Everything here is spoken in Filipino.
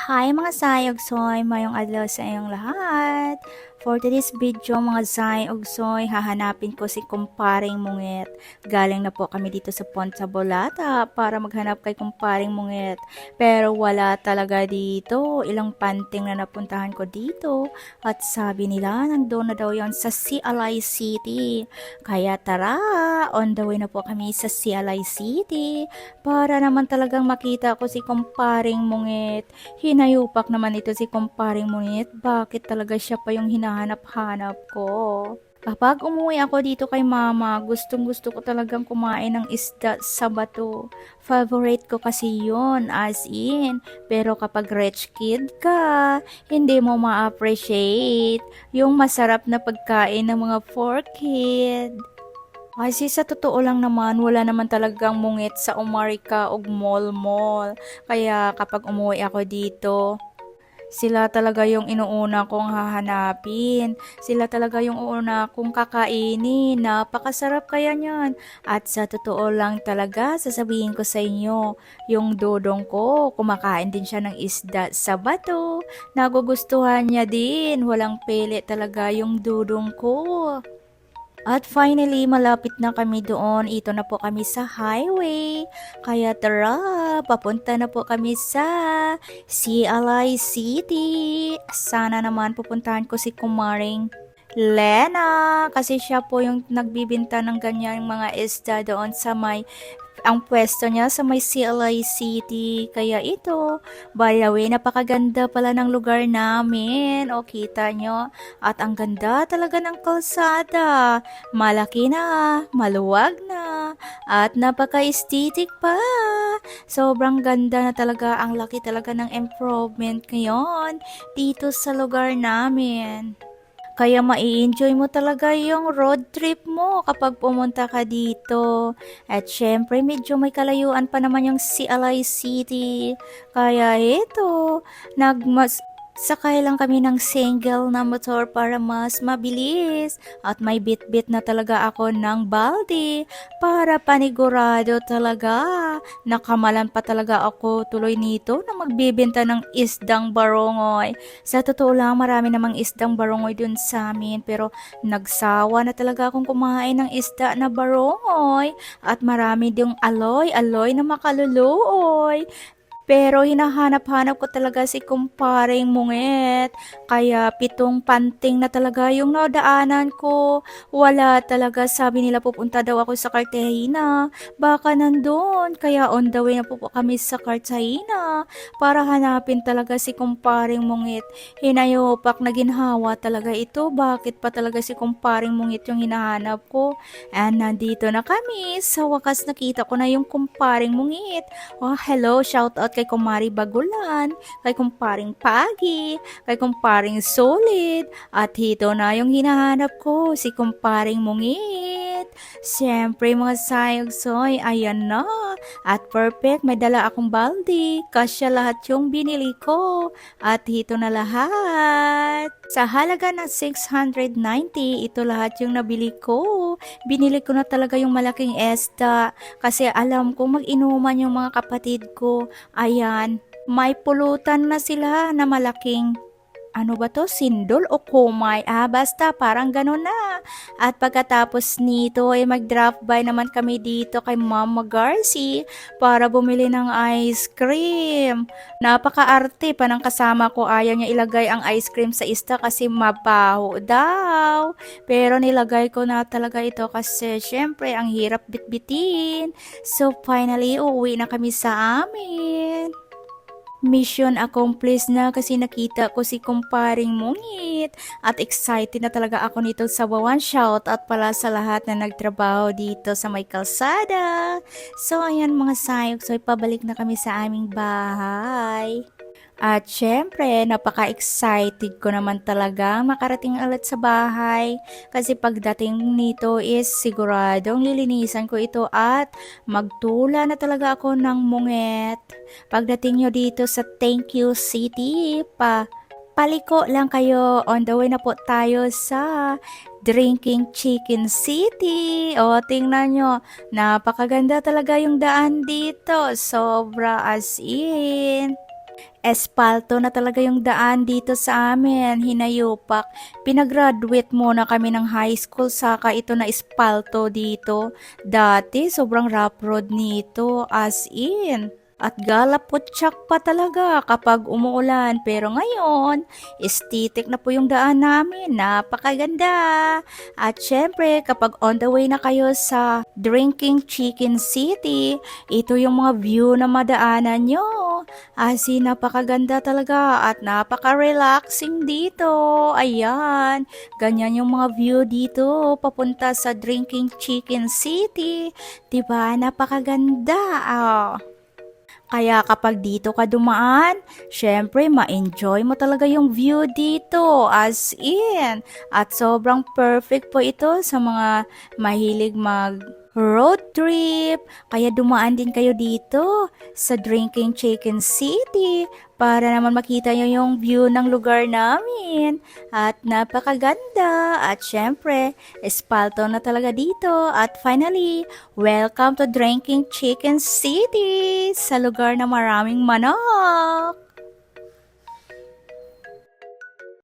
Hi mga sayogsoy, mayong adlaw sa inyong lahat. For today's video mga sayogsoy, hahanapin ko si kumparing Mungit. Galing na po kami dito sa Ponta Bolata para maghanap kay kumparing Mungit. Pero wala talaga dito, ilang panting na napuntahan ko dito. At sabi nila, nandun na daw yan sa CLI City. Kaya tara, on the way na po kami sa CLI City para naman talagang makita ko si kumparing Mungit. Hinayupak naman ito si kumparing Munit, bakit talaga siya pa yung hinahanap-hanap ko? Kapag umuwi ako dito kay mama, gustong gusto ko talagang kumain ng isda sa bato. Favorite ko kasi yun, as in. Pero kapag rich kid ka, hindi mo ma-appreciate yung masarap na pagkain ng mga poor kid. Kasi sa totoo lang naman, wala naman talagang mungit sa Umarika o mall-mall. Kaya kapag umuwi ako dito, sila talaga yung inuuna kong hahanapin. Sila talaga yung una kong kakainin. Napakasarap kaya niyan. At sa totoo lang talaga, sasabihin ko sa inyo, yung dodong ko, kumakain din siya ng isda sa bato. Nagugustuhan niya din. Walang pili talaga yung dodong ko. At finally, malapit na kami doon. Ito na po kami sa highway. Kaya tara, papunta na po kami sa CLI City. Sana naman pupuntahan ko si Kumaring Lena. Kasi siya po yung nagbibinta ng ganyang mga isda doon sa may ang pwesto niya sa may CLI City. Kaya ito, by the way, napakaganda pala ng lugar namin. O, kita nyo. At ang ganda talaga ng kalsada. Malaki na, maluwag na, at napaka-aesthetic pa. Sobrang ganda na talaga, ang laki talaga ng improvement ngayon dito sa lugar namin. Kaya mai-enjoy mo talaga yung road trip mo kapag pumunta ka dito. At syempre, medyo may kalayuan pa naman yung CLI City. Kaya ito, sakay lang kami ng single na motor para mas mabilis. At may bit-bit na talaga ako ng balde para panigurado talaga. Nakamalan pa talaga ako tuloy nito na magbibenta ng isdang barongoy. Sa totoo lang, marami namang isdang barongoy dun sa amin, pero nagsawa na talaga akong kumain ng isda na barongoy at marami ding aloy-aloy na makaluluoy. Pero hinahanap-hanap ko talaga si kumparing Mungit. Kaya 7 panting na talaga yung nadaanan ko. Wala talaga, sabi nila pupunta daw ako sa Cartagena. Baka nandun. Kaya on the way na po kami sa Cartagena para hanapin talaga si kumparing Mungit. Hinayopak na ginhawa talaga ito. Bakit pa talaga si kumparing Mungit yung hinahanap ko? And nandito na kami. Sa wakas nakita ko na yung kumparing Mungit. Oh, hello, shout out kay Kumari Bagulan, kay kumparing Pagi, kay kumparing Solid, at hito na yung hinahanap ko, si kumparing Mungit. Siyempre mga sayogsoy, ayan na. At perfect, may dala akong balde, kasya lahat yung binili ko. At hito na lahat. Sa halaga na 690, ito lahat yung nabili ko. Binili ko na talaga yung malaking esta kasi alam ko mag-inuman yung mga kapatid ko. Ayan, may pulutan na sila na malaking ano ba to? Sindol o kumay? Basta parang ganun na. At pagkatapos nito ay mag-drop by naman kami dito kay Mama Garci para bumili ng ice cream. Napaka-arte pa ng kasama ko. Ayaw niya ilagay ang ice cream sa ista kasi mabaho daw. Pero nilagay ko na talaga ito kasi syempre ang hirap bitbitin. So finally, uuwi na kami sa amin. Mission accomplished na kasi nakita ko si kumparing Mungit at excited na talaga ako nito sa wawan. Shout at pala sa lahat na nagtrabaho dito sa may kalsada. So ayan mga sayok, so pabalik na kami sa aming bahay. At syempre, napaka-excited ko naman talaga makarating ulit sa bahay kasi pagdating nito is siguradong lilinisan ko ito at magtula na talaga ako ng mungit. Pagdating nyo dito sa Thank You City, paliko lang kayo. On the way na po tayo sa Drinking Chicken City. O, tingnan nyo. Napakaganda talaga yung daan dito. Sobra as in. Espalto na talaga yung daan dito sa amin, hinayupak. Pinagraduate muna kami ng high school, saka ito na espalto dito. Dati, sobrang rough road nito, as in. At galaputsak pa talaga kapag umuulan. Pero ngayon, estetik na po yung daan namin. Napakaganda. At syempre, kapag on the way na kayo sa Drinking Chicken City, ito yung mga view na madaanan nyo. As in, napakaganda talaga at napaka-relaxing dito. Ayan, ganyan yung mga view dito papunta sa Drinking Chicken City. Diba? Napakaganda. Ah. Kaya kapag dito ka dumaan, syempre ma-enjoy mo talaga yung view dito as in. At sobrang perfect po ito sa mga mahilig mag road trip. Kaya dumaan din kayo dito sa Drinking Chicken City para naman makita nyo yung view ng lugar namin. At napakaganda. At syempre, espalto na talaga dito. At finally, welcome to Drinking Chicken City sa lugar na maraming manok.